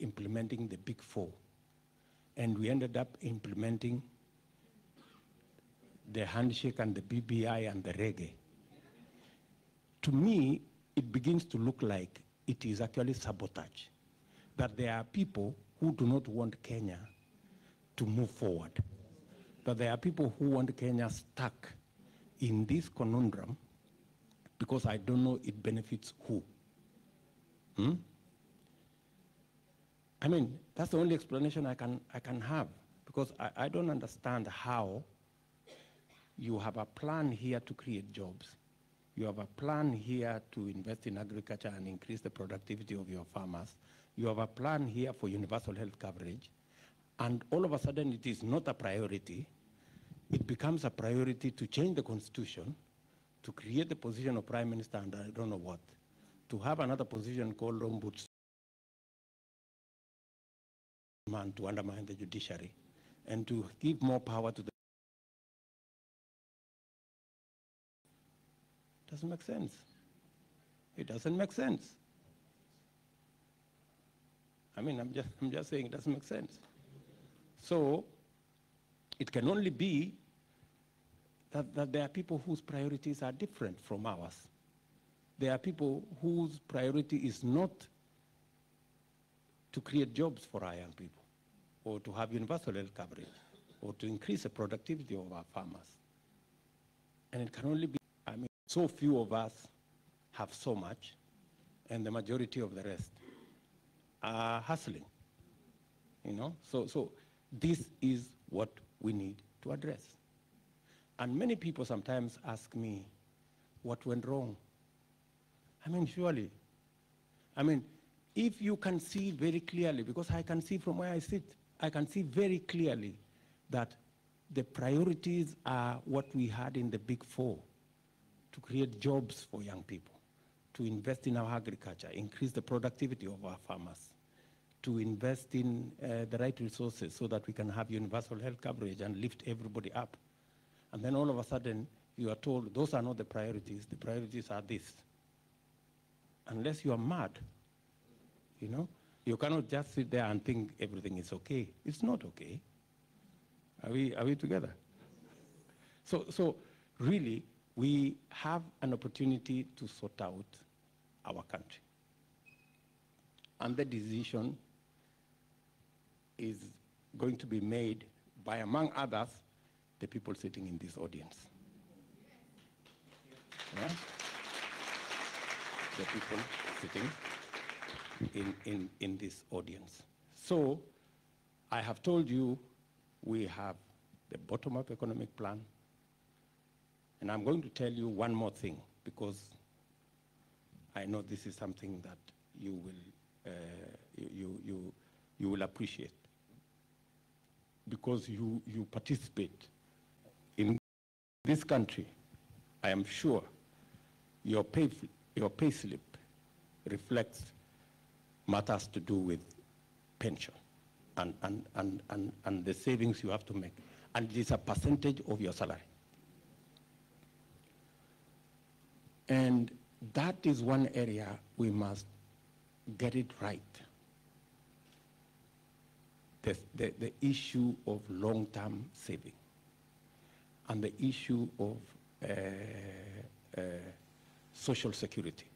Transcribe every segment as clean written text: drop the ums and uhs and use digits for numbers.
implementing the big four, and we ended up implementing the handshake and the BBI and the reggae. To me, it begins to look like it is actually sabotage, that there are people who do not want Kenya to move forward, that there are people who want Kenya stuck in this conundrum because I don't know it benefits who. I mean, that's the only explanation I can have, because I don't understand how you have a plan here to create jobs. You have a plan here to invest in agriculture and increase the productivity of your farmers. You have a plan here for universal health coverage. And all of a sudden, it is not a priority. It becomes a priority to change the constitution, to create the position of prime minister and I don't know what, to have another position called ombudsman to undermine the judiciary, and to give more power to the... Doesn't make sense. It doesn't make sense. I mean, I'm just saying it doesn't make sense. So it can only be that there are people whose priorities are different from ours. There are people whose priority is not to create jobs for our young people, or to have universal health coverage, or to increase the productivity of our farmers. And it can only be, I mean, so few of us have so much, and the majority of the rest are hustling, you know? So this is what we need to address. And many people sometimes ask me, what went wrong? I mean, surely, I mean, if you can see very clearly, because I can see from where I sit, I can see very clearly that the priorities are what we had in the big four: to create jobs for young people, to invest in our agriculture, increase the productivity of our farmers, to invest in the right resources so that we can have universal health coverage and lift everybody up. And then all of a sudden, you are told those are not the priorities are this. Unless you are mad, you know? You cannot just sit there and think everything is okay. It's not okay. Are we together? So really, we have an opportunity to sort out our country. And the decision is going to be made by, among others, the people sitting in this audience. Yeah? The people sitting in this audience. So I have told you we have the bottom-up economic plan, and I'm going to tell you one more thing, because I know this is something that you will appreciate, because you participate in this country. I am sure your pay slip reflects matters to do with pension and the savings you have to make, and it is a percentage of your salary. And that is one area we must get it right. The issue of long-term saving and the issue of social security.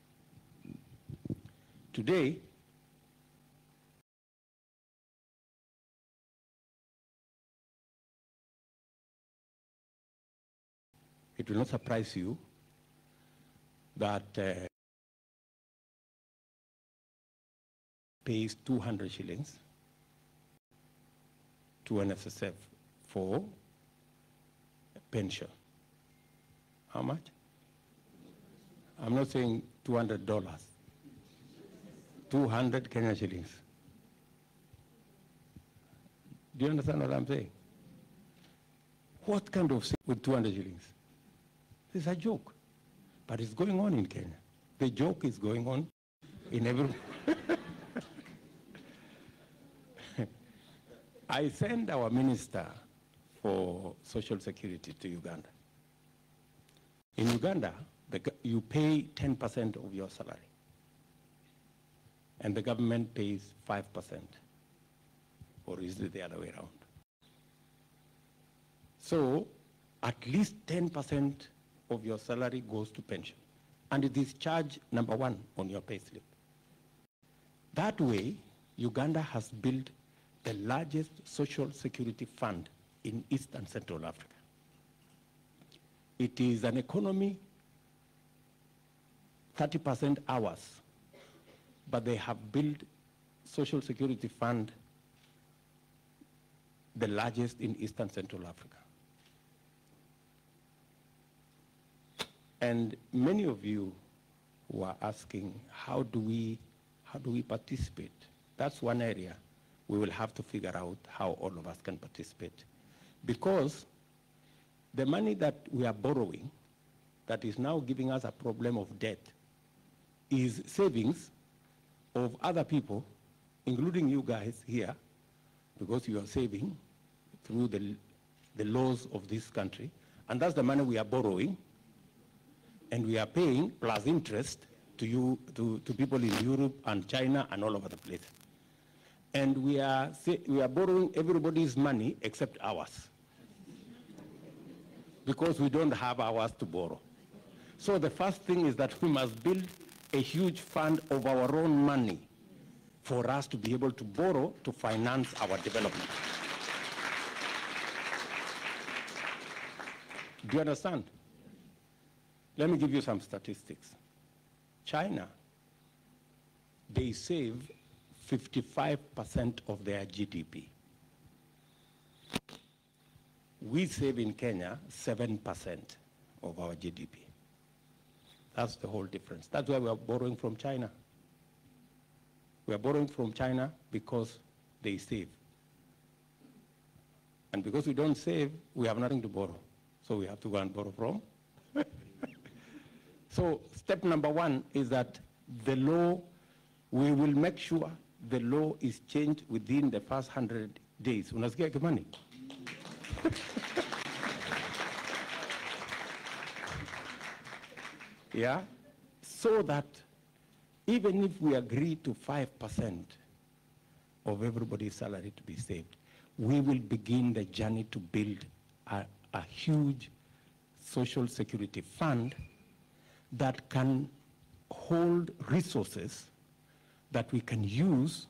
Today, it will not surprise you that pays 200 shillings to NSSF for pension. How much? I'm not saying $200. 200 Kenya shillings. Do you understand what I'm saying? What kind of with 200 shillings? It's a joke, but it's going on in Kenya. The joke is going on in every... I sent our minister for social security to Uganda. In Uganda, you pay 10% of your salary. and the government pays 5%. Or is it the other way around? So at least 10% of your salary goes to pension. And it is charge number 1 on your payslip. That way, Uganda has built the largest social security fund in East and Central Africa. It is an economy, 30% ours, but they have built social security fund the largest in East and Central Africa. And many of you were asking, how do we participate? That's one area we will have to figure out how all of us can participate. Because the money that we are borrowing, that is now giving us a problem of debt, is savings of other people, including you guys here, because you are saving through the laws of this country, and that's the money we are borrowing, and we are paying plus interest to people in Europe and China and all over the place. And we are borrowing everybody's money except ours, because we don't have ours to borrow. So the first thing is that we must build a huge fund of our own money for us to be able to borrow to finance our development. Do you understand? Let me give you some statistics. China, they save 55% of their GDP. We save in Kenya 7% of our GDP. That's the whole difference. That's why we are borrowing from China. We are borrowing from China because they save. And because we don't save, we have nothing to borrow. So we have to go and borrow from. So step number 1 is that the law, we will make sure the law is changed within the first 100 days. Unasikia Kimani? Yeah, so that even if we agree to 5% of everybody's salary to be saved, we will begin the journey to build a huge social security fund that can hold resources that we can use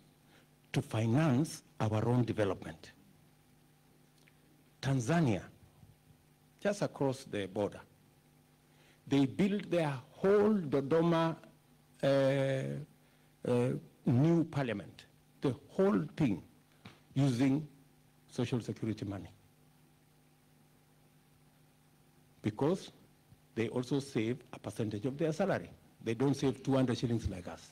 to finance our own development. Tanzania, just across the border, they built their whole Dodoma new parliament, the whole thing, using social security money. Because they also save a percentage of their salary. They don't save 200 shillings like us.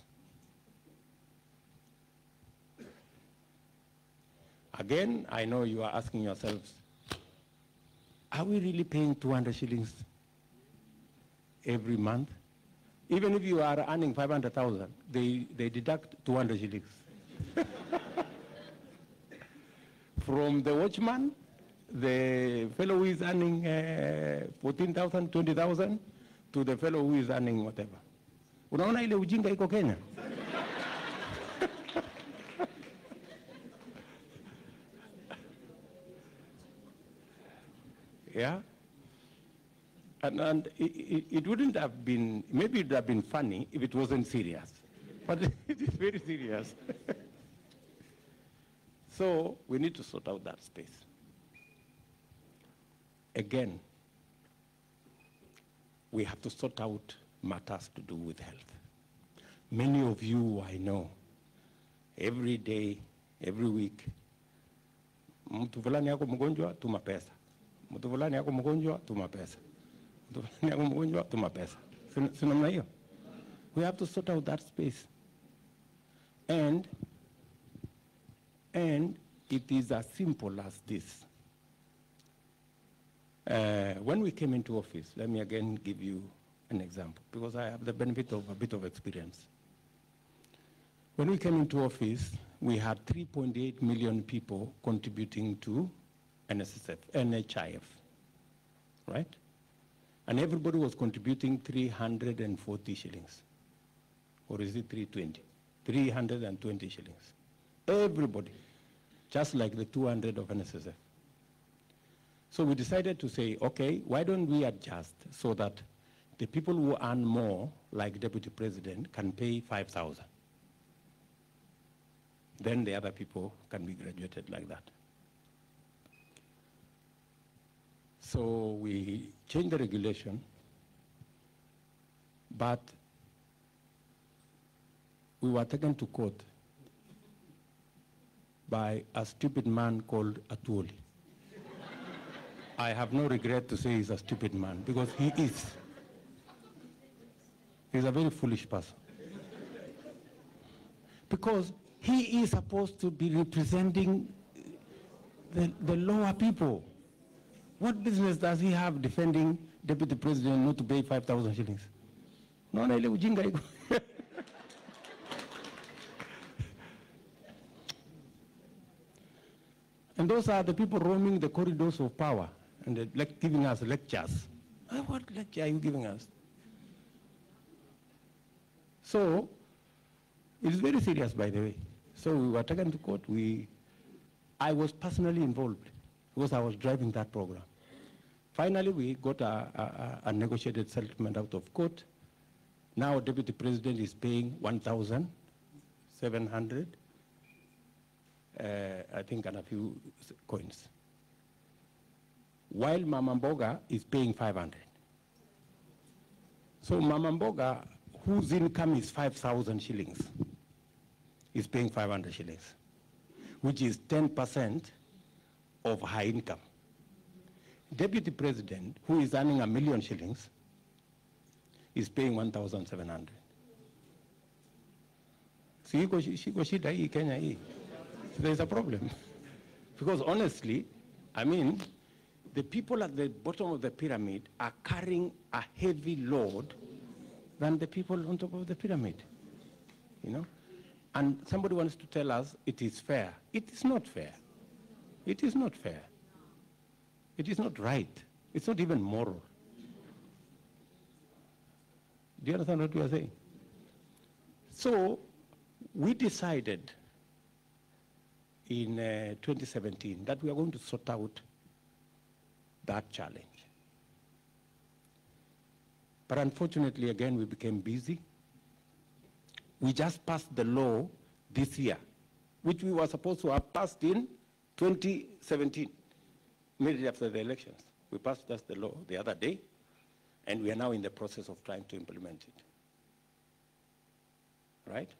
Again, I know you are asking yourselves, are we really paying 200 shillings every month? Even if you are earning 500,000, they deduct 200 shillings. From the watchman, the fellow who is earning 14,000, 20,000, to the fellow who is earning whatever. Unaona ile ujinga iko Kenya? Yeah? And it wouldn't have been, maybe it would have been funny if it wasn't serious. But it is very serious. So we need to sort out that space. Again, we have to sort out matters to do with health. Many of you I know, every day, every week, mtu fulani yako mgonjwa, tuma pesa. Mtu fulani yako mgonjwa, tuma pesa. Mtu fulani yako mgonjwa, tuma pesa. Si namna hiyo? We have to sort out that space. And it is as simple as this. When we came into office, let me again give you an example, because I have the benefit of a bit of experience. When we came into office, we had 3.8 million people contributing to NHIF, right? And everybody was contributing 340 shillings. Or is it 320? 320 shillings. Everybody, just like the 200 of NSSF. So we decided to say, okay, why don't we adjust so that the people who earn more, like Deputy President, can pay 5,000. Then the other people can be graduated like that. So we changed the regulation, but we were taken to court by a stupid man called Atuoli. I have no regret to say he's a stupid man, because he is. He's a very foolish person. Because he is supposed to be representing the lower people. What business does he have defending Deputy President not to pay 5,000 shillings? No, no, ujinga. And those are the people roaming the corridors of power and giving us lectures. What lecture are you giving us? So, it's very serious, by the way. So we were taken to court. I was personally involved because I was driving that program. Finally, we got a negotiated settlement out of court. Now, Deputy President is paying 1,700, I think, and a few coins, while Mama Mboga is paying 500. So Mama Mboga, whose income is 5,000 shillings, is paying 500 shillings, which is 10% of her income. Deputy President, who is earning 1,000,000 shillings, is paying 1,700. See, Kenya, there's a problem. Because honestly, I mean, the people at the bottom of the pyramid are carrying a heavy load than the people on top of the pyramid, you know? And somebody wants to tell us it is fair. It is not fair. It is not fair. It is not right. It's not even moral. Do you understand what we are saying? So we decided in 2017 that we are going to sort out that challenge. But unfortunately, again, we became busy. We just passed the law this year, which we were supposed to have passed in 2017, immediately after the elections. We passed just the law the other day, and we are now in the process of trying to implement it. Right?